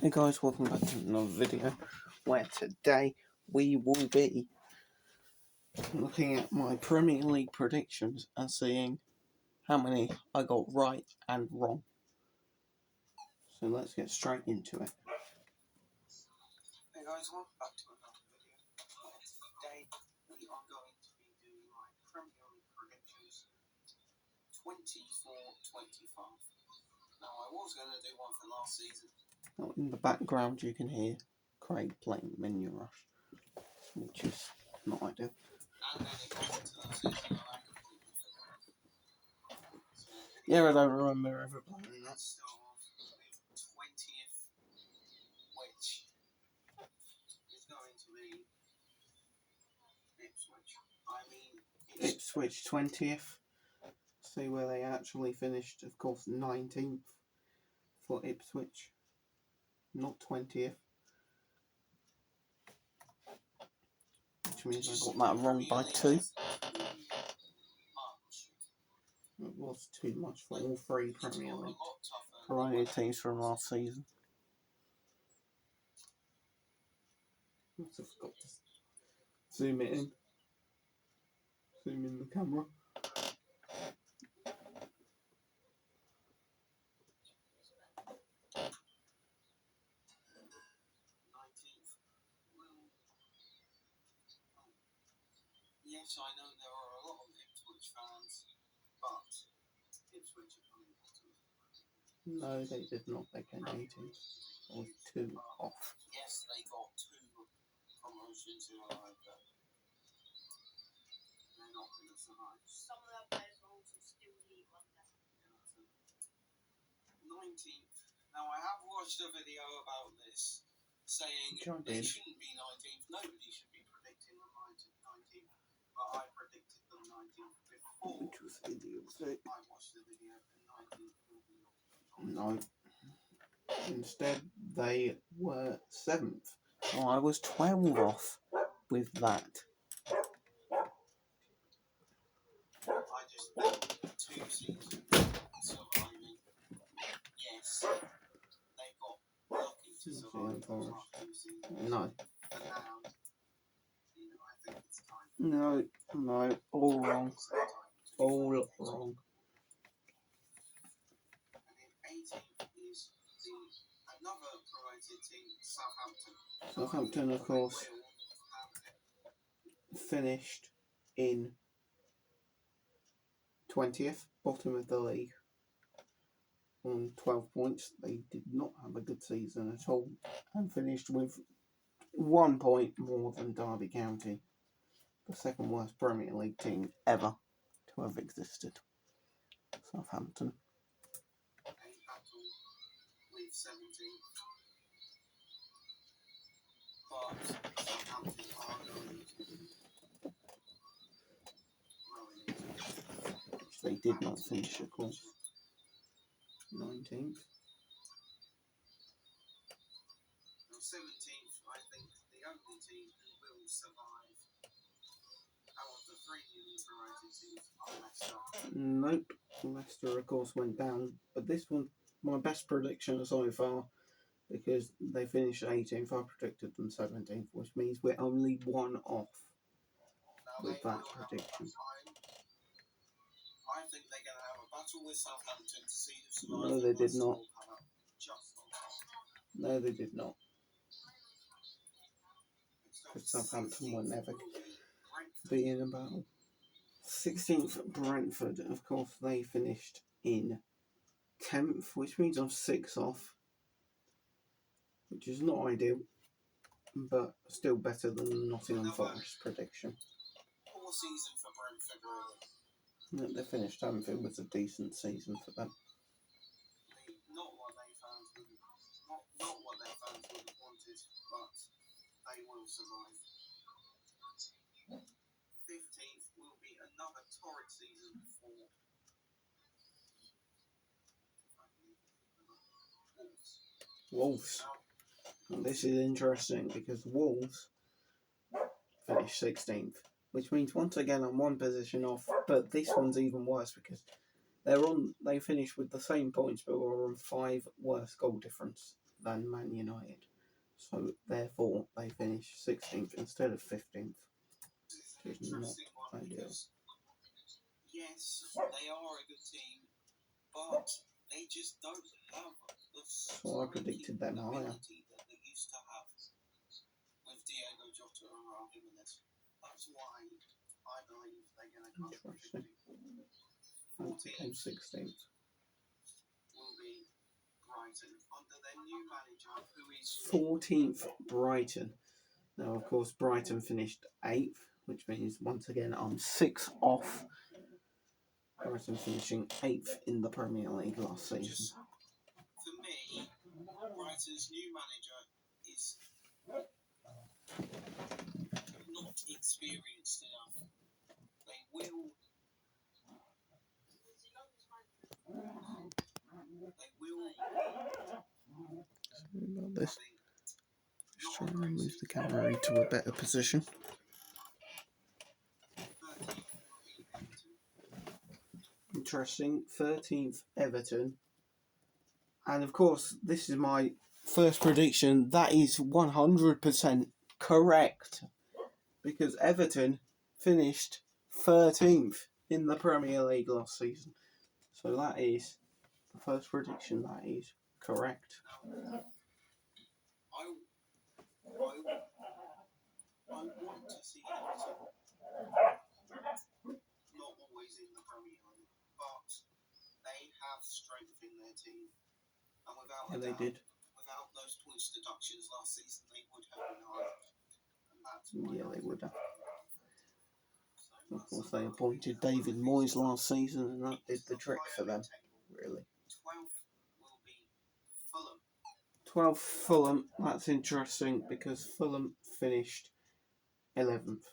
Hey guys, welcome back to another video where today we will be looking at my Premier League predictions and seeing how many I got right and wrong. So let's get straight into it. Hey guys, welcome back to another video where today we are going to be doing my Premier League predictions 24-25. Now I was going to do one for last season. Now in the background you can hear Craig playing Minion Rush, which is not ideal. Yeah, I don't remember ever playing that. 20th, which is going to be Ipswich 20th. See where they actually finished. Of course, 19th for Ipswich, not 20th. Which means I got that wrong by 2. It was too much for all three Premier League teams from last season. I just forgot to zoom it in. Zoom in the camera. Yes, I know there are a lot of Ipswich fans, but Ipswich are coming bottom. No, they did not. They came 18th. Or 2 off. Yes, they got 2 promotions in a row, but they're not going to survive. Some of their players will also still leave one day. 19th. Now, I have watched a video about this, saying they shouldn't be 19th. Nobody should be predicting them 19th. But I predicted them 19th before. Which was idiotic. I watched the video and 19th will be no. Instead, they were 7th. Oh, I was 12 off with that. I just think 2 seasons surviving. Yes, they got lucky to survive the last 2 seasons. No. And now, I think it's time. No, all wrong. All wrong. And then 18th is another promoted team, Southampton. Southampton, of course, finished in 20th, bottom of the league, on 12 points. They did not have a good season at all and finished with 1 point more than Derby County, the second worst Premier League team ever to have existed. Southampton. With 17. But Southampton are going to they did not finish, of course. 19th. 17th, I think, the only team who will survive out of the 3 newly promoted teams are Leicester. Nope. Leicester, of course, went down. But this one, my best prediction so far, because they finished 18th. I predicted them 17th, which means we're only 1 off with that prediction. I think they're going to have a battle with Southampton to see who survives. No, they did not. No, they did not. Because Southampton will never be in a battle. 16th, Brentford. Of course, they finished in 10th, which means I'm 6 off. Which is not ideal, but still better than Nottingham Forest prediction. Poor season for Brentford, really. They finished 10th. It was a decent season for them. Not what their fans would have wanted, but they will survive. 15th will be another torrid season for Wolves. Well, this is interesting because Wolves finished 16th, which means once again I'm 1 position off, but this one's even worse because they finished with the same points but were on 5 worse goal difference than Man United. So therefore they finished 16th instead of 15th. Which is not ideal. Yes, they are a good team, but they just don't have the So I predicted them higher. that they used to have with Diego Jota and Raul Jimenez. That's why I believe they're going to come to 15th. And became 16th. Will be Brighton under their new manager, who is 14th Brighton. Now, of course, Brighton finished 8th, which means once again I'm 6 off. Brighton finishing 8th in the Premier League last season. For me, Brighton's new manager is not experienced enough. They will. Sorry about this. Just trying to move the camera into a better position. Interesting. 13th Everton. And of course, this is my first prediction. That is 100% correct. Because Everton finished 13th in the Premier League last season. So that is the first prediction. That is correct. I want to see Everton not always in the Premier League, but they have strength in their team. And without those points deductions last season, they would have been higher. Yeah, they would have. Of course, they appointed David Moyes last season, and that did the trick for them, really. 12th will be Fulham. 12th Fulham, that's interesting because Fulham finished 11th.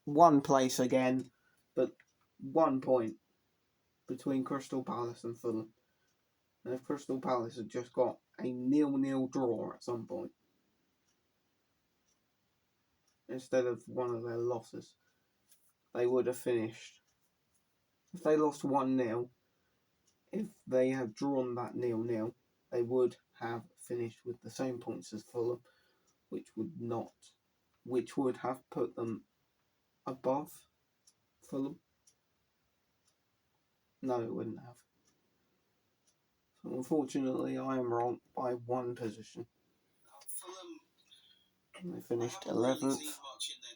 1 place again, but 1 point between Crystal Palace and Fulham. And if Crystal Palace had just got a 0-0 draw at some point, instead of one of their losses, they would have finished. If they lost 1-0, if they had drawn that 0-0, they would have finished with the same points as Fulham, which would have put them above Fulham. No, it wouldn't have. So unfortunately, I am wrong by 1 position. They finished 11th.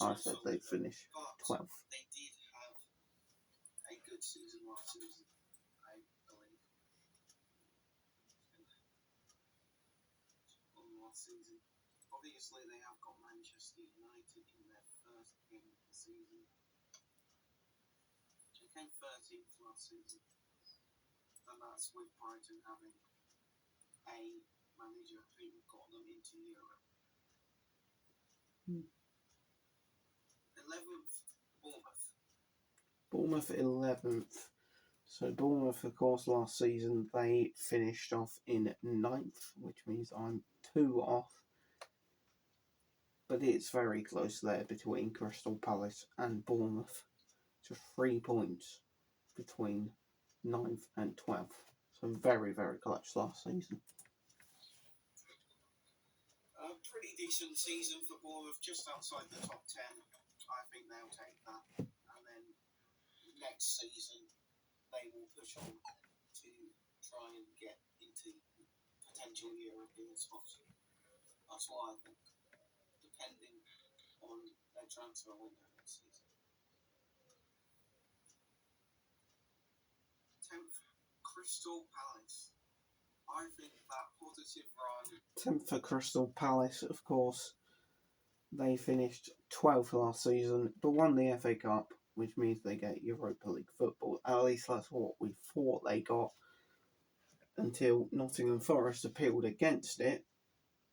I said they'd finish 12th. They did have a good season last season, I believe. Last season. Obviously, they have got Manchester United in their first game of the season. They came 13th last season. And that's with Brighton having a manager who got them into Europe. 11th, Bournemouth 11th. So Bournemouth, of course, last season they finished off in 9th, which means I'm 2 off. But it's very close there between Crystal Palace and Bournemouth. Just 3 points between 9th and 12th. So very, very clutch last season. A pretty decent season for Bournemouth, just outside the top 10. I think they'll take that. And then next season, they will push on to try and get into potential European spots. That's what I think, depending on their transfer window next season. 10th, Crystal Palace. I think that positive run. 10th for Crystal Palace, of course. They finished 12th last season, but won the FA Cup, which means they get Europa League football. At least that's what we thought they got, until Nottingham Forest appealed against it,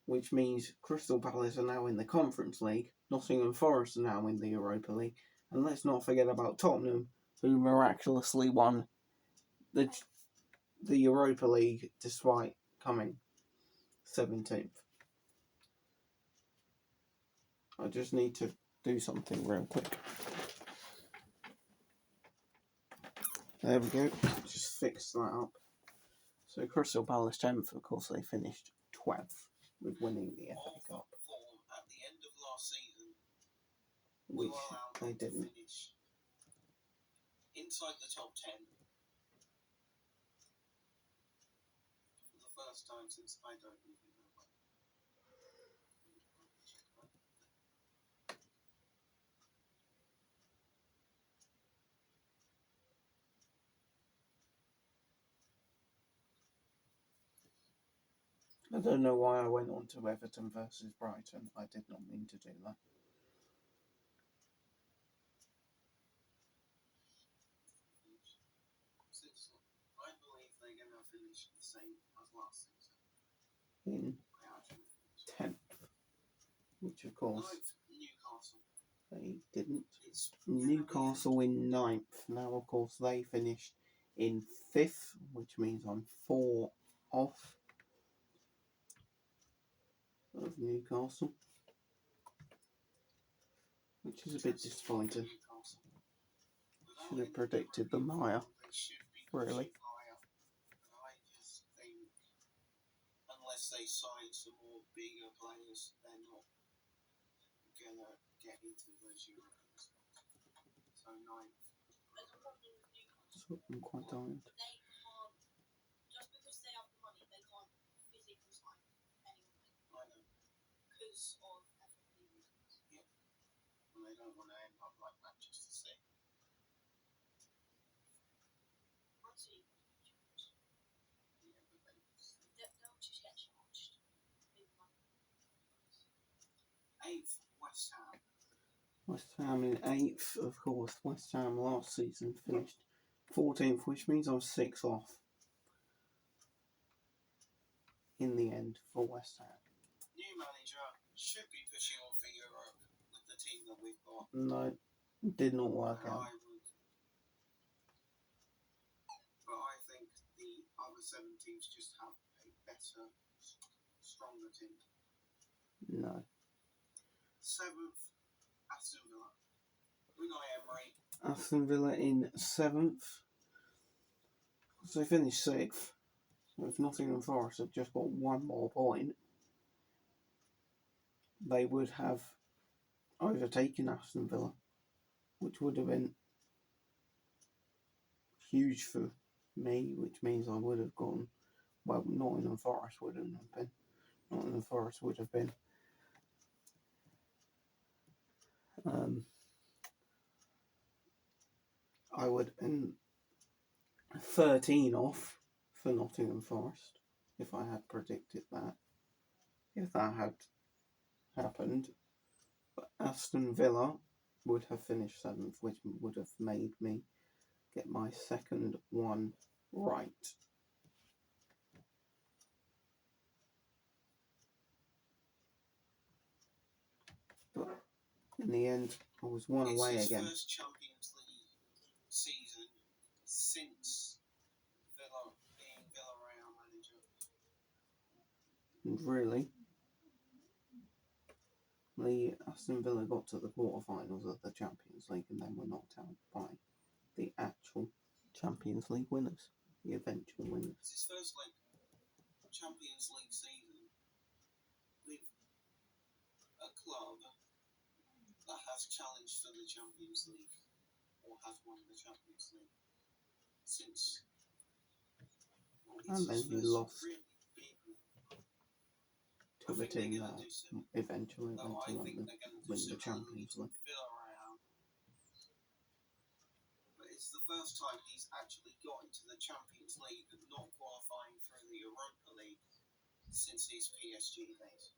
which means Crystal Palace are now in the Conference League, Nottingham Forest are now in the Europa League, and let's not forget about Tottenham, who miraculously won the Europa League despite coming 17th. I just need to do something real quick. There we go. Just fix that up. So Crystal Palace 10th, of course, they finished 12th with winning the FA Cup, Form at the end of last season, we which were allowed they them to didn't. finish inside the top 10 for the first time since I don't even know when. I don't know why I went on to Everton versus Brighton. I did not mean to do that. I believe they're going to finish the same as last season. In 10th, which of course Newcastle. they didn't. Newcastle in 9th. Now, of course, they finished in 5th, which means I'm 4 off of Newcastle, which is a bit disappointing. Should have predicted them higher, really. I just think, unless they sign some more bigger players, they're not going to get into those European spots. So 9th. So I'm quite tired. Just because they have the money, they can't physically sign anyone. I know. Because of FFP reasons. Yeah. And they don't want to end up like Manchester City. Honestly, Yeah, but they just... they'll just get charged big money. 8th, West Ham. West Ham in 8th, of course. West Ham last season finished 14th, which means I'm 6 off in the end for West Ham. New manager should be pushing on for Europe with the team that we've got. No, did not work out. But I think the other 7 teams just have a better, stronger team. No. 7th, Aston Villa. Unai Emery. Aston Villa in 7th. So they finished 6th. So if Nottingham Forest had just got 1 more point, they would have overtaken Aston Villa, which would have been huge for me, which means I would have gone, well, Nottingham Forest wouldn't have been. Nottingham Forest would have been I would have been 13 off for Nottingham Forest if I had predicted that. If that had happened. But Aston Villa would have finished 7th, which would have made me get my second one right. But in the end, I was one away again. First Champions League season since Villa being Villarreal manager. And really, the Aston Villa got to the quarterfinals of the Champions League and then were knocked out by the actual Champions League winners, the eventual winners. It's his first Champions League season with a club that has challenged for the Champions League or has won the Champions League since. And then he lost to the team that eventually went on to win the Champions League. But it's the first time he's actually got into the Champions League and not qualifying for the Europa League since his PSG days.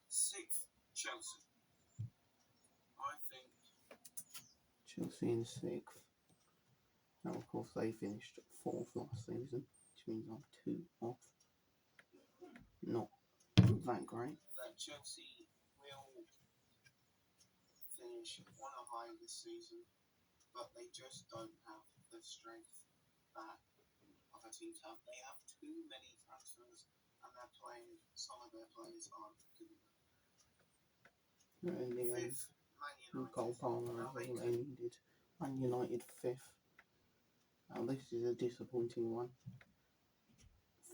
Sixth, Chelsea. I think Chelsea in 6th. Now, of course, they finished 4th last season, which means I'm 2 off. Not that great. That Chelsea will finish 1 high this season, but they just don't have the strength that other teams have. They have too many transfers, and they're playing. Some of their players aren't good enough. In the end, Fifth, Man United. Cole Palmer, all they needed Man United 5th. Now this is a disappointing one.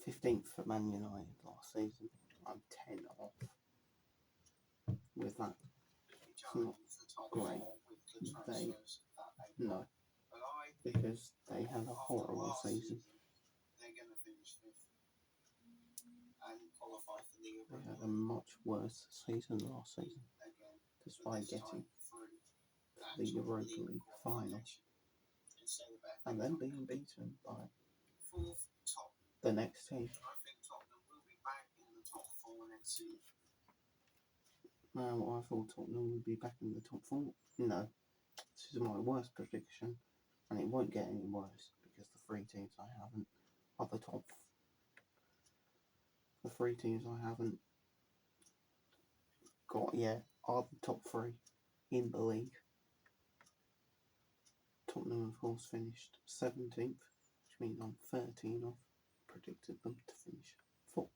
15th for Man United last season. I'm 10 off. With that, Challenging for top great. 4 with the transfers that they got. no, But I think because they had a after horrible last season. they're going to finish 5th and qualify for the They Europa had a League much worse season last season, again. But despite this getting time through the actual Europa league League final qualification instead of FA and then Cup. being beaten by 4th, Tottenham. the next team. I think Tottenham will be back in the top 4 next season. Now, I thought Tottenham would be back in the top 4. No, this is my worst prediction, and it won't get any worse because the 3 teams I haven't are the top. The 3 teams I haven't got yet are the top 3 in the league. Tottenham, of course, finished 17th, which means I'm 13 off. Predicted them to finish 4th.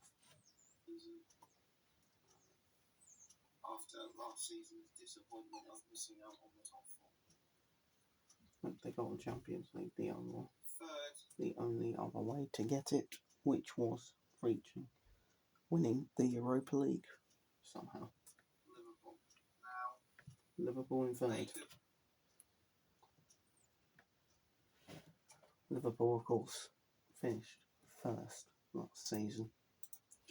After last season's disappointment of missing out on the top 4. But they got the Champions League, the Third, only other way to get it, which was winning the Europa League somehow. Liverpool. Now, Liverpool in they 3rd. could Liverpool, of course, finished 1st last season.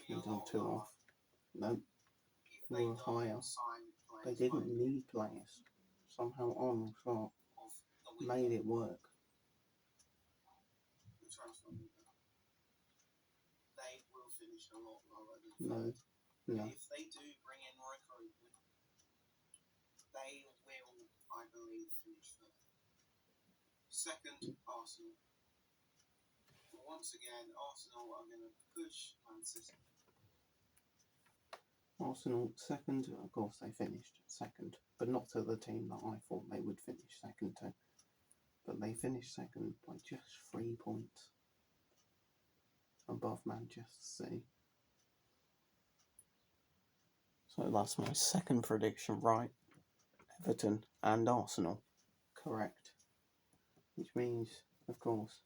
be a Means I'm lot 2 lower off. No, if they were don't higher. sign they players didn't like need players. Somehow Arnold Clark of the window, made it work. the transfer window. They will finish a lot lower than No, third. no. If they do bring in recruitment, they will, I believe, finish third. Second, Arsenal. Once again, Arsenal are going to push Man City. Arsenal 2nd, of course they finished 2nd, but not to the team that I thought they would finish 2nd to. But they finished 2nd by just 3 points above Manchester City. So that's my second prediction right. Everton and Arsenal correct. Which means, of course,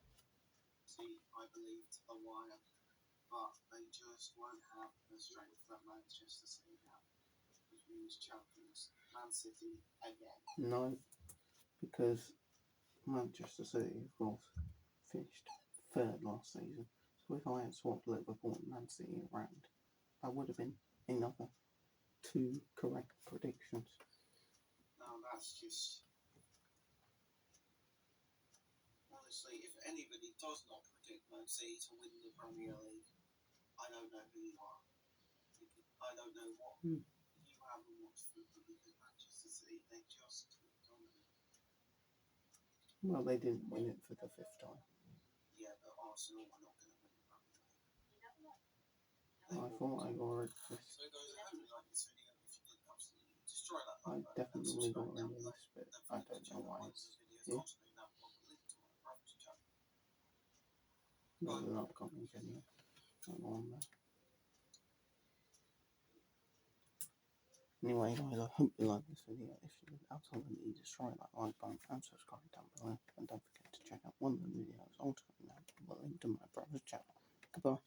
I believe, to the wire, but they just won't have the strength that Manchester City have, which means champions, Man City again. no, because Manchester City, of course, finished 3rd last season. So if I had swapped Liverpool and Man City around, that would have been another 2 correct predictions. Now that's just, honestly, if anybody does not predict Man City to win the Premier League, I don't know who you are. I don't know what you haven't watched football, because Manchester City, they just dominate. Well, they didn't win it for the 5th time. Yeah, but Arsenal are not going to win the Premier League. I thought I got it. So guys, I hope you like this video. If you did, absolutely destroy that I like button and definitely subscribe got down rid of below. this bit. Don't I forget to don't check know out why my it's other videos. here. Also, now I've got the link to my private channel. There's an upcoming video on there. Anyway, guys, I hope you like this video. If you did, absolutely destroy that like button and subscribe down below. And don't forget to check out one of the videos ultimately now. The link to my brother's channel. Goodbye.